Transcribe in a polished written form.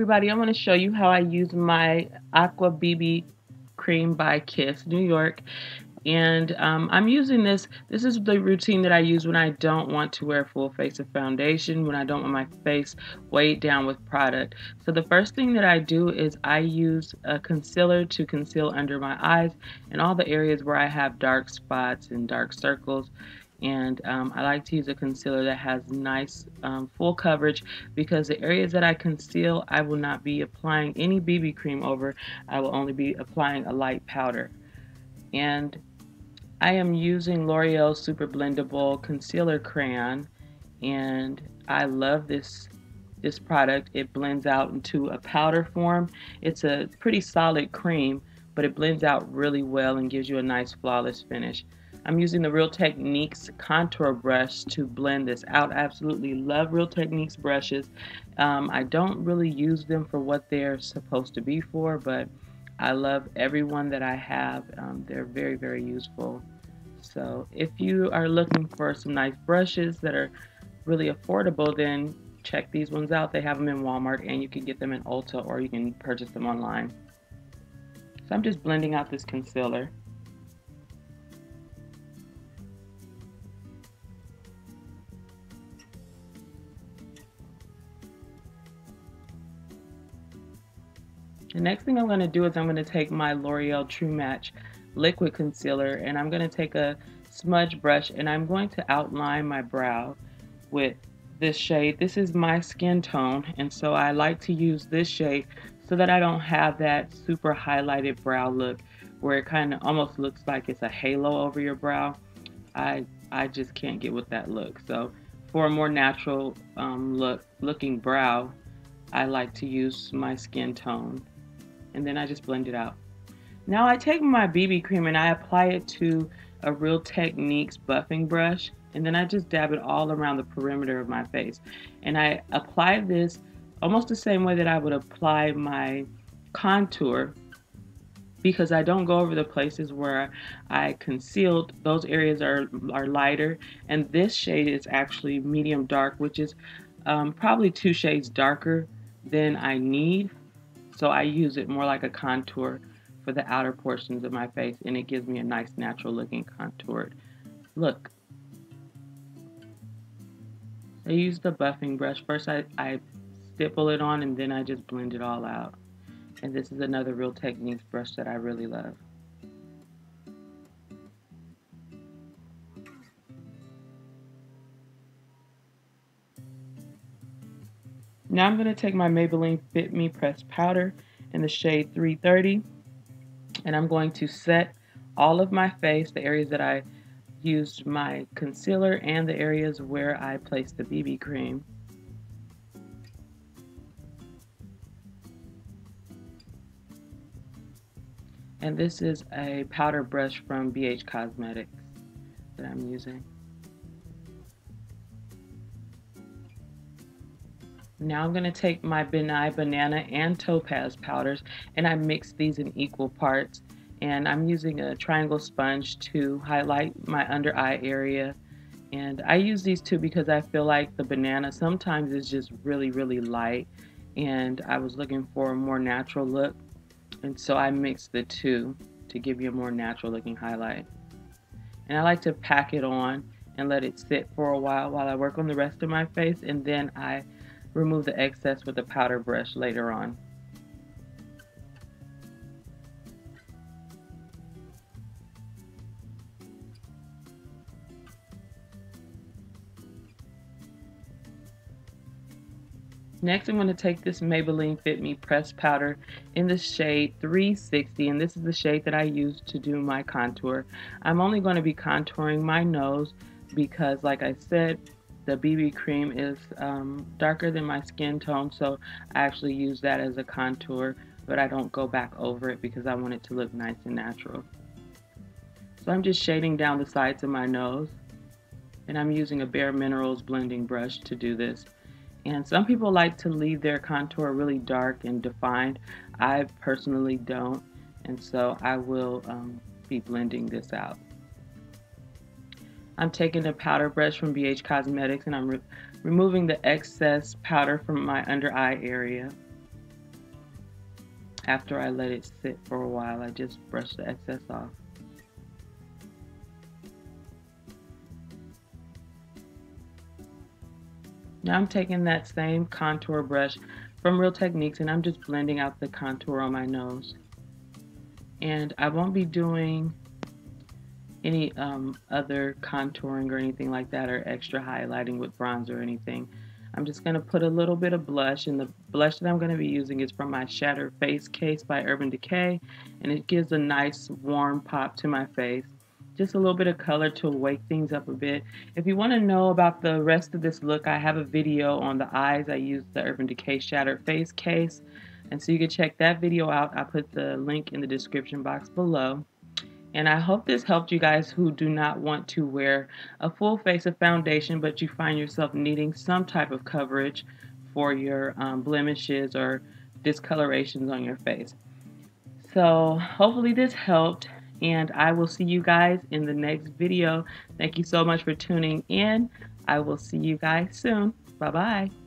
everybody, I'm going to show you how I use my Aqua BB cream by Kiss New York. And I'm using this. This is the routine that I use when I don't want to wear full face of foundation, when I don't want my face weighed down with product. So the first thing that I do is I use a concealer to conceal under my eyes and all the areas where I have dark spots and dark circles. And I like to use a concealer that has nice full coverage, because the areas that I conceal, I will not be applying any BB cream over. I will only be applying a light powder. And I am using L'Oreal Super Blendable Concealer Crayon, and I love this product. It blends out into a powder form. It's a pretty solid cream, but it blends out really well and gives you a nice flawless finish. I'm using the Real Techniques contour brush to blend this out. I absolutely love Real Techniques brushes. I don't really use them for what they're supposed to be for, but I love every one that I have. They're very, very useful. So if you are looking for some nice brushes that are really affordable, then check these ones out. They have them in Walmart, and you can get them in Ulta, or you can purchase them online. So I'm just blending out this concealer. The next thing I'm going to do is I'm going to take my L'Oreal True Match liquid concealer, and I'm going to take a smudge brush, and I'm going to outline my brow with this shade. This is my skin tone, and so I like to use this shade so that I don't have that super highlighted brow look where it kind of almost looks like it's a halo over your brow. I just can't get with that look. So for a more natural looking brow, I like to use my skin tone, and then I just blend it out. Now I take my BB cream and I apply it to a Real Techniques buffing brush, and then I just dab it all around the perimeter of my face. And I apply this almost the same way that I would apply my contour, because I don't go over the places where I concealed. Those areas are lighter, and this shade is actually medium dark, which is probably 2 shades darker than I need. So I use it more like a contour for the outer portions of my face, and it gives me a nice natural looking contoured look. I use the buffing brush. First I stipple it on, and then I just blend it all out. And this is another Real Techniques brush that I really love. Now I'm going to take my Maybelline Fit Me Pressed Powder in the shade 330, and I'm going to set all of my face, the areas that I used my concealer and the areas where I placed the BB cream. And this is a powder brush from BH Cosmetics that I'm using. Now I'm going to take my Benai Banana and Topaz powders, and I mix these in equal parts. And I'm using a triangle sponge to highlight my under eye area. And I use these two because I feel like the banana sometimes is just really, really light, and I was looking for a more natural look. And so I mix the two to give you a more natural looking highlight. And I like to pack it on and let it sit for a while I work on the rest of my face, and then I remove the excess with a powder brush later on. Next, I'm going to take this Maybelline Fit Me Pressed Powder in the shade 360, and this is the shade that I use to do my contour. I'm only going to be contouring my nose because, like I said, the BB cream is darker than my skin tone, so I actually use that as a contour, but I don't go back over it because I want it to look nice and natural. So I'm just shading down the sides of my nose, and I'm using a Bare Minerals blending brush to do this. And some people like to leave their contour really dark and defined. I personally don't, and so I will be blending this out. I'm taking a powder brush from BH Cosmetics, and I'm removing the excess powder from my under eye area. After I let it sit for a while, I just brush the excess off. Now I'm taking that same contour brush from Real Techniques and I'm just blending out the contour on my nose. And I won't be doing any other contouring or anything like that, or extra highlighting with bronzer or anything. I'm just going to put a little bit of blush, and the blush that I'm going to be using is from my Shattered Face case by Urban Decay, and it gives a nice warm pop to my face. Just a little bit of color to wake things up a bit. If you want to know about the rest of this look, I have a video on the eyes. I used the Urban Decay Shattered Face case, and so you can check that video out. I'll put the link in the description box below. And I hope this helped you guys who do not want to wear a full face of foundation, but you find yourself needing some type of coverage for your blemishes or discolorations on your face. So hopefully this helped, and I will see you guys in the next video. Thank you so much for tuning in. I will see you guys soon. Bye-bye.